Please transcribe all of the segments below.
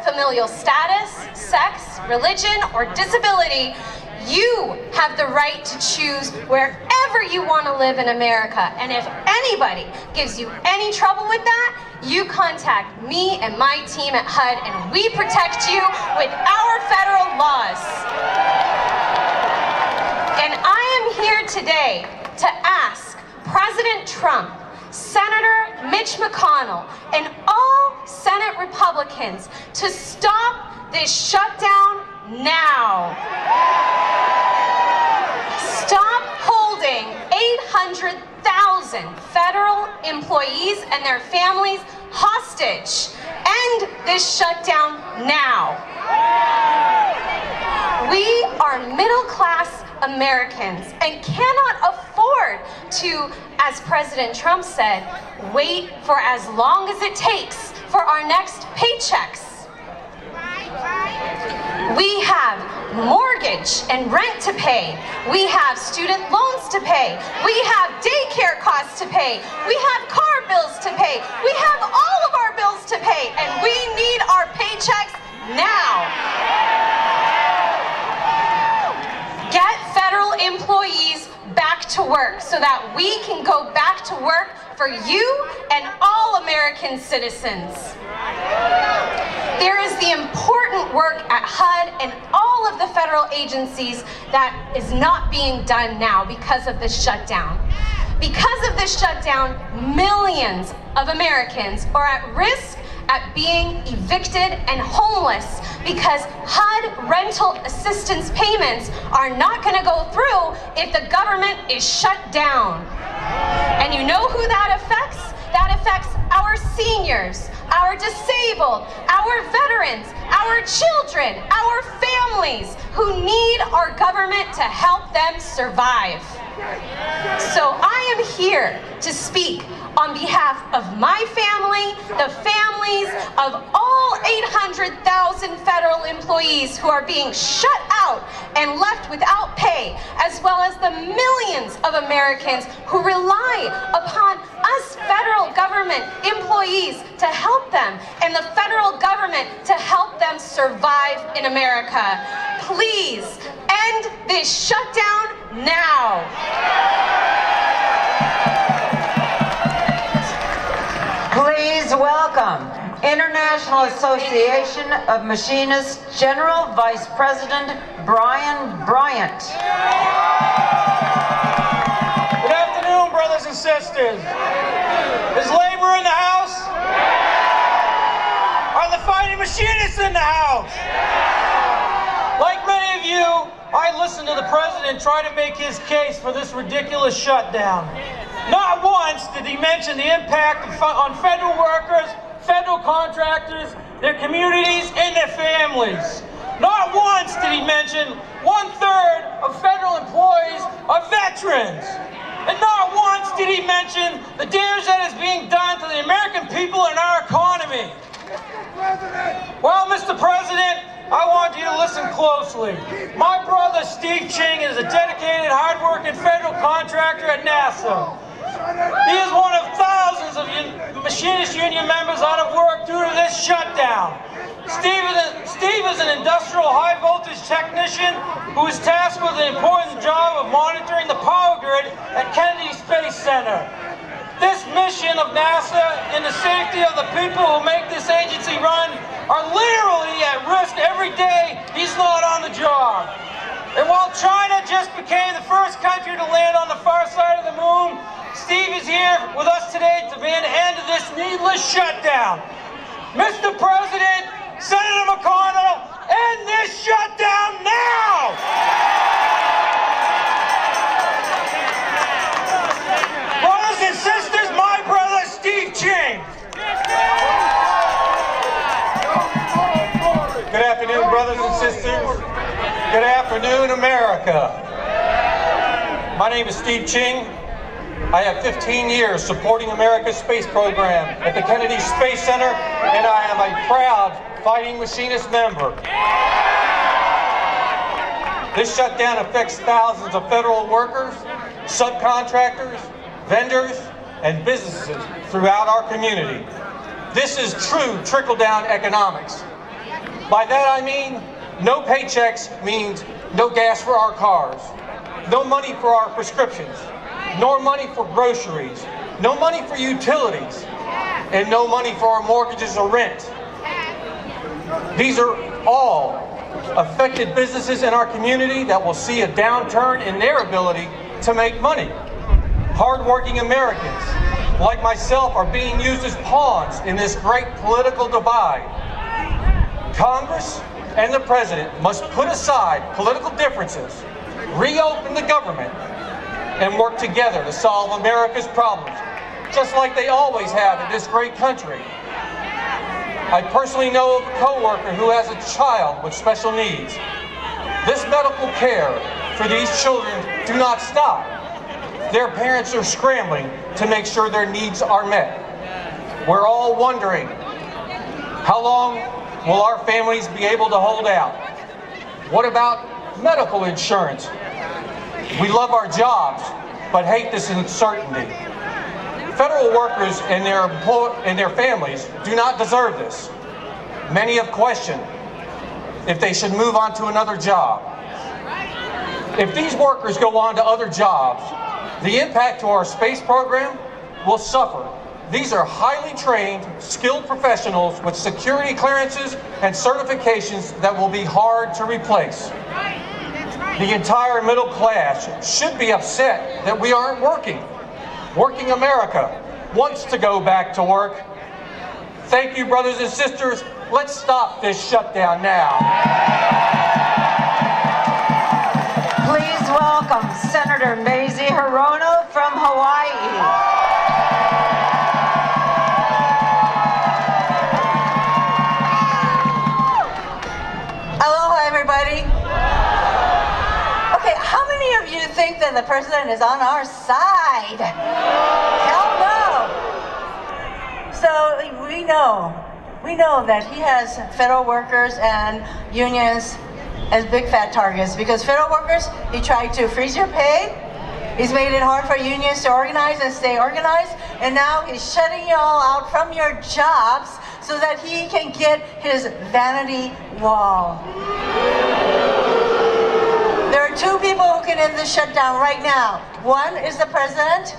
familial status, sex, religion, or disability, you have the right to choose wherever you want to live in America. And if anybody gives you any trouble with that, you contact me and my team at HUD, and we protect you with our federal laws. And I am here today to ask President Trump, Senator Mitch McConnell, and all Senate Republicans to stop this shutdown now. Stop holding 800,000 federal employees and their families hostage. End this shutdown now. We are middle-class Americans and cannot afford to, as President Trump said, wait for as long as it takes for our next paychecks. We have mortgage and rent to pay. We have student loans to pay. We have daycare costs to pay. We have car bills to pay. We have all of our bills to pay, and we need our paychecks now. Get federal employees back to work so that we can go back to work for you and all American citizens. There is the important work at HUD and all of the federal agencies that is not being done now because of this shutdown. Because of this shutdown, millions of Americans are at risk at being evicted and homeless because HUD rental assistance payments are not going to go through if the government is shut down. And you know who that affects? That affects our seniors, our disabled, our veterans, our children, our families who need our government to help them survive. So I am here to speak on behalf of my family, the families of all 800,000 federal employees who are being shut out and left without pay, as well as the millions of Americans who rely upon us federal government employees to help them and the federal government to help them survive in America. Please end this shutdown now. Please welcome International Association of Machinists General Vice President Brian Bryant. Good afternoon, brothers and sisters. Is labor in the house? Are the fighting machinists in the house? Like many of you, I listened to the president try to make his case for this ridiculous shutdown. Not once did he mention the impact on federal workers, federal contractors, their communities, and their families. Not once did he mention 1/3 of federal employees are veterans. And not once did he mention the damage that is being done to the American people and our economy. Well, Mr. President, I want you to listen closely. My brother Steve Ching is a dedicated, hard-working federal contractor at NASA. He is one of thousands of machinist union members out of work due to this shutdown. Steve is an industrial high-voltage technician who is tasked with the important job of monitoring the power grid at Kennedy Space Center. This mission of NASA and the safety of the people who make this agency run are literally at risk every day he's not on the job. And while China just became the first country to land on the far side of the moon, Steve is here with us today to bring an end to this needless shutdown. Mr. President, Senator McConnell, end this shutdown now! Brothers and sisters, my brother Steve Ching. Good afternoon, brothers and sisters. Good afternoon, America. My name is Steve Ching. I have 15 years supporting America's space program at the Kennedy Space Center, and I am a proud fighting machinist member. This shutdown affects thousands of federal workers, subcontractors, vendors, and businesses throughout our community. This is true trickle-down economics. By that I mean, no paychecks means no gas for our cars, no money for our prescriptions, no money for groceries, no money for utilities, and no money for our mortgages or rent. These are all affected businesses in our community that will see a downturn in their ability to make money. Hardworking Americans, like myself, are being used as pawns in this great political divide. Congress and the President must put aside political differences, reopen the government, and work together to solve America's problems, just like they always have in this great country. I personally know of a coworker who has a child with special needs. This medical care for these children do not stop. Their parents are scrambling to make sure their needs are met. We're all wondering, how long will our families be able to hold out? What about medical insurance? We love our jobs, but hate this uncertainty. Federal workers and their families do not deserve this. Many have questioned if they should move on to another job. If these workers go on to other jobs, the impact to our space program will suffer. These are highly trained, skilled professionals with security clearances and certifications that will be hard to replace. The entire middle class should be upset that we aren't working. Working America wants to go back to work. Thank you, brothers and sisters. Let's stop this shutdown now. Please welcome Senator Mazie Hirono from Hawaii. Aloha, everybody. Okay, how many of you think that the president is on our side? Hell no. So we know that he has federal workers and unions as big fat targets, because federal workers, he tried to freeze your pay. He's made it hard for unions to organize and stay organized, and now he's shutting you all out from your jobs so that he can get his vanity wall. There are two people who can end the shutdown right now. One is the president,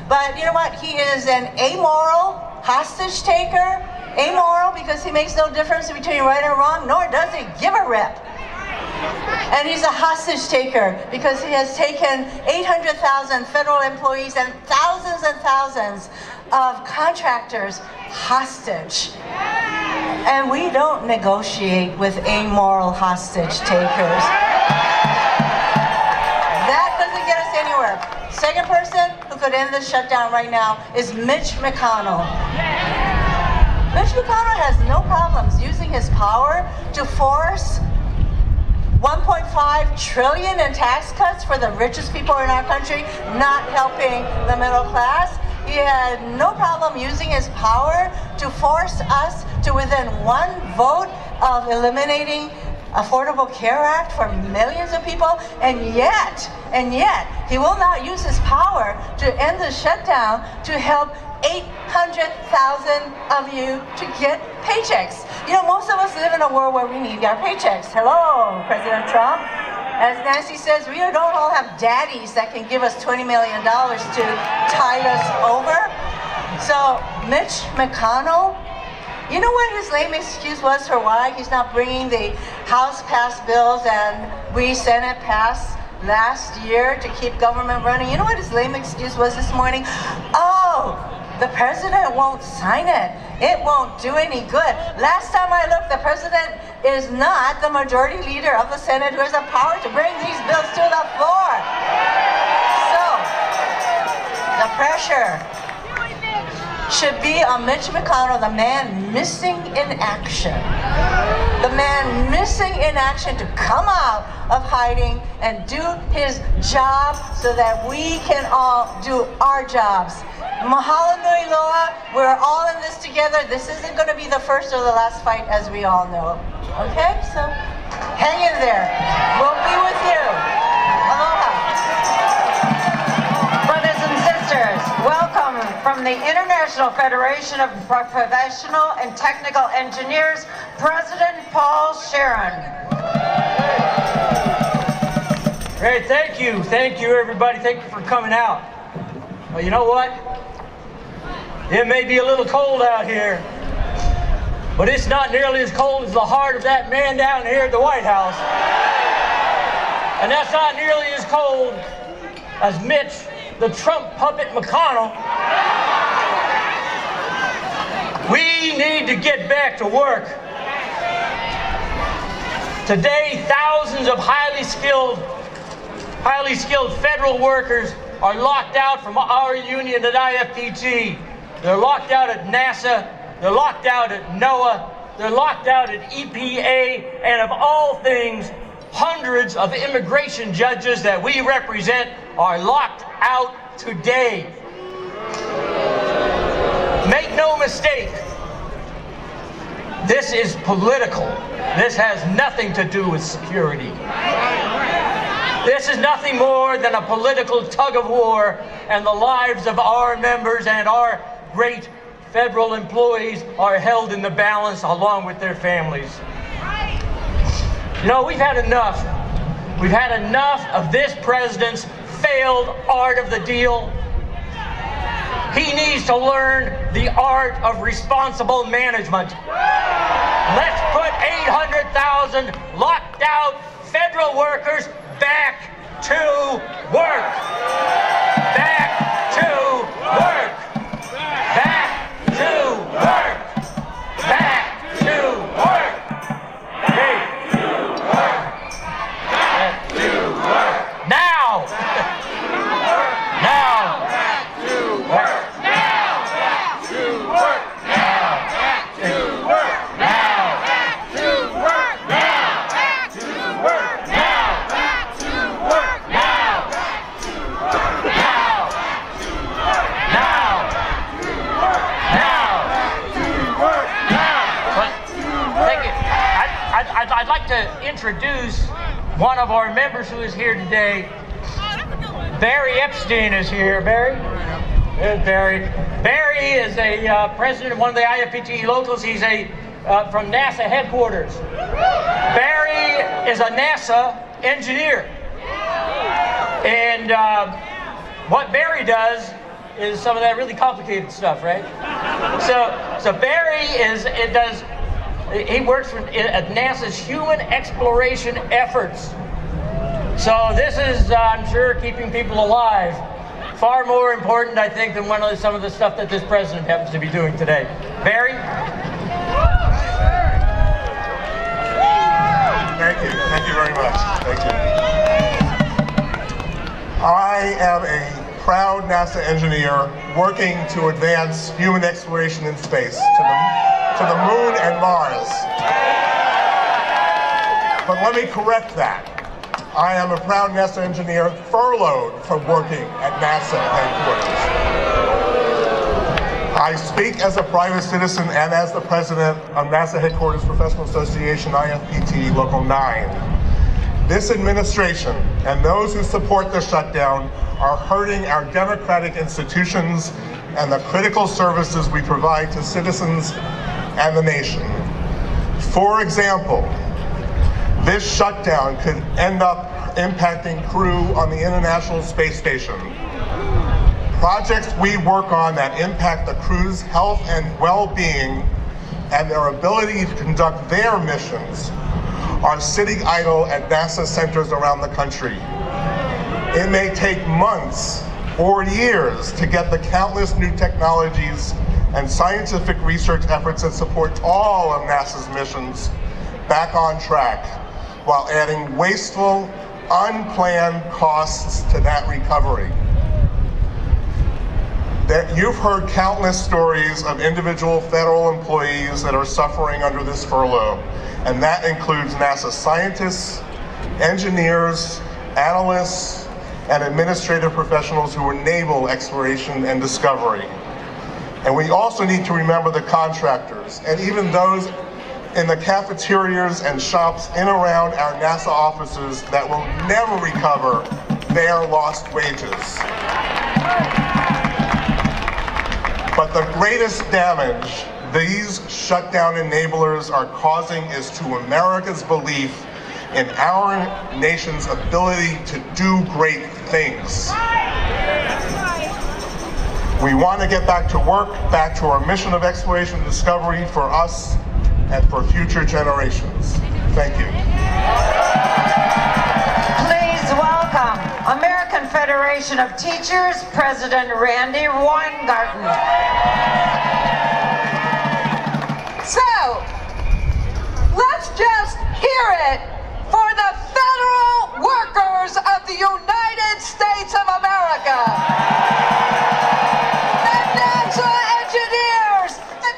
but you know what? He is an amoral hostage taker. Amoral because he makes no difference between right and wrong, nor does he give a rip. And he's a hostage taker because he has taken 800,000 federal employees and thousands of contractors hostage. And we don't negotiate with amoral hostage takers. That doesn't get us anywhere. Second person who could end this shutdown right now is Mitch McConnell. Mitch McConnell has no problems using his power to force 1.5 trillion in tax cuts for the richest people in our country, not helping the middle class. He had no problem using his power to force us to within one vote of eliminating Affordable Care Act for millions of people, and yet, he will not use his power to end the shutdown to help 800,000 of you to get paychecks. You know, most of us live in a world where we need our paychecks. Hello, President Trump. As Nancy says, we don't all have daddies that can give us $20 million to tide us over. So Mitch McConnell, you know what his lame excuse was for why he's not bringing the House passed bills and we Senate passed last year to keep government running? You know what his lame excuse was this morning? Oh, the president won't sign it. It won't do any good. Last time I looked, the president is not the majority leader of the Senate who has the power to bring these bills to the floor. So, the pressure should be on Mitch McConnell, the man missing in action. The man missing in action to come out of hiding and do his job so that we can all do our jobs. Mahalo nui loa, we're all in this together. This isn't going to be the first or the last fight, as we all know. Okay, so hang in there. We'll be with you. Aloha. Brothers and sisters, welcome from from the International Federation of Professional and Technical Engineers, President Paul Sharon. Great, thank you. Thank you, everybody. Thank you for coming out. Well, you know what? It may be a little cold out here, but it's not nearly as cold as the heart of that man down here at the White House. And that's not nearly as cold as Mitch, the Trump puppet McConnell. We need to get back to work. Today, thousands of highly skilled federal workers are locked out from our union at IFPT. They're locked out at NASA, they're locked out at NOAA, they're locked out at EPA, and of all things, hundreds of immigration judges that we represent are locked out today. Make no mistake, this is political. This has nothing to do with security. This is nothing more than a political tug of war, and the lives of our members and our great federal employees are held in the balance along with their families. You know, we've had enough. We've had enough of this president's failed art of the deal. He needs to learn the art of responsible management. Let's put 800,000 locked out federal workers back to work. Back to work. Back to work. Back to work. Back to work. Back to work. Now. Now. Back to work. Now. Back to work. Now. Back to work. Now. Back to work. Now. Back to work. Now. Back to work. Now. I'd like to introduce one of our members who is here today. Barry Epstein is here. Barry? There's Barry. Barry is a president of one of the IFPT locals. He's from NASA headquarters. Barry is a NASA engineer. And what Barry does is some of that really complicated stuff, right? So Barry he works at NASA's human exploration efforts. So this is, I'm sure, keeping people alive. Far more important, I think, than some of the stuff that this president happens to be doing today. Barry? Thank you. Thank you very much. Thank you. I am a proud NASA engineer working to advance human exploration in space to the moon and Mars. But let me correct that. I am a proud NASA engineer furloughed from working at NASA headquarters. I speak as a private citizen and as the president of NASA Headquarters Professional Association, IFPT Local 9. This administration and those who support the shutdown are hurting our democratic institutions and the critical services we provide to citizens and the nation. For example, this shutdown could end up impacting crew on the International Space Station. Projects we work on that impact the crew's health and well-being and their ability to conduct their missions are sitting idle at NASA centers around the country. It may take months or years to get the countless new technologies and scientific research efforts that support all of NASA's missions back on track, while adding wasteful, unplanned costs to that recovery. You've heard countless stories of individual federal employees that are suffering under this furlough, and that includes NASA scientists, engineers, analysts, and administrative professionals who enable exploration and discovery. And we also need to remember the contractors, and even those in the cafeterias and shops in and around our NASA offices that will never recover their lost wages. But the greatest damage these shutdown enablers are causing is to America's belief in our nation's ability to do great things. We want to get back to work, back to our mission of exploration and discovery for us and for future generations. Thank you. Please welcome American Federation of Teachers President Randi Weingarten. So, let's just hear it for the federal workers of the United States of America.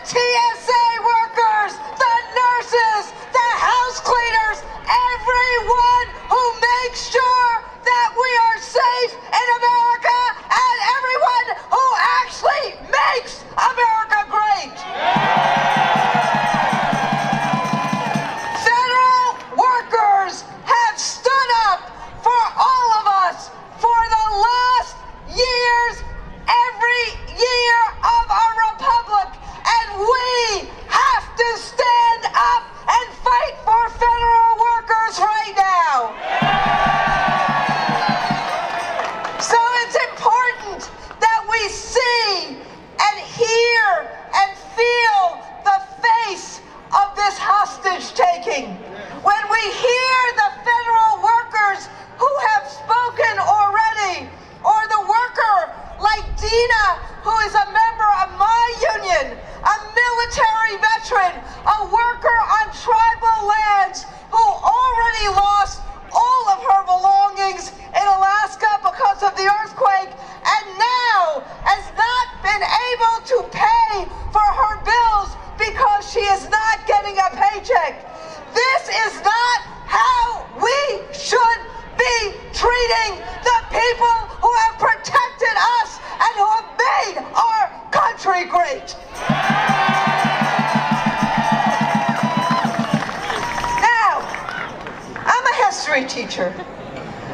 TSA workers, the nurses, the house cleaners, everyone who makes sure that we are safe in America, and everyone who actually makes America great. Federal workers have stood up for all of us for the last years, every year of our republic. And we have to stand up and fight for federal workers right now. So it's important that we see and hear and feel the face of this hostage taking. When we hear the federal workers who have spoken already, or the worker like Dina, who is a member of my union, a military veteran, a worker on tribal lands who already lost all of her belongings in Alaska because of the earthquake, and now has not been able to pay for her bills because she is not getting a paycheck. This is not how we should be treating the people who have protected us and who have made our country great. Now, I'm a history teacher.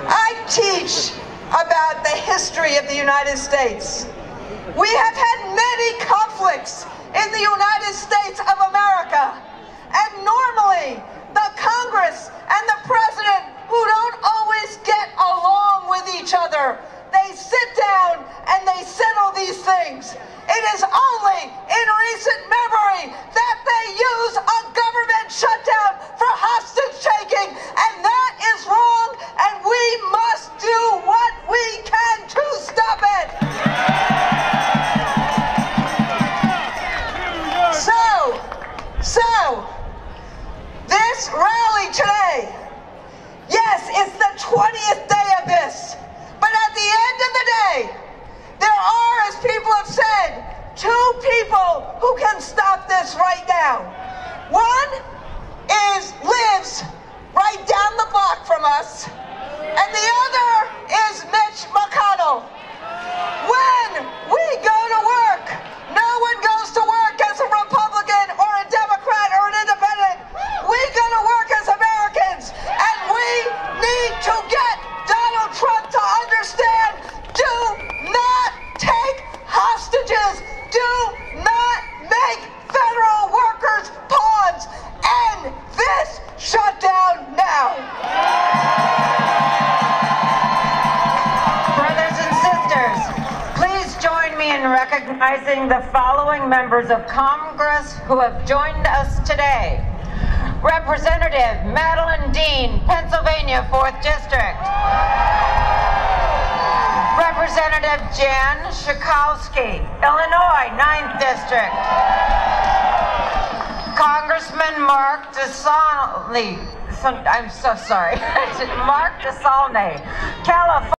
I teach about the history of the United States. We have had many conflicts in the United States of America, and normally the Congress and the President, who don't always get along with each other, they sit down and they settle these things. It is only in recent memory that they use a government shutdown for hostage taking, and that is wrong, and we must do what we can to stop it. So, this rally today, yes, it's the 20th day of this, but at the end of the day, there are, as people have said, two people who can stop this right now. One lives right down the block from us, and the other is Mitch McConnell. When we go to work, no one goes to work as a Republican or a Democrat or an independent. We go to work as Americans, and we need to get Donald Trump to understand, do not take hostages, do not make federal workers pawns, end this shutdown now. Brothers and sisters, please join me in recognizing the following members of Congress who have joined us today. Representative Madeline Dean, Pennsylvania, 4th District. Representative Jan Schakowsky, Illinois, 9th District. Congressman Mark DeSaulnier, I'm so sorry, Mark DeSaulnier, California.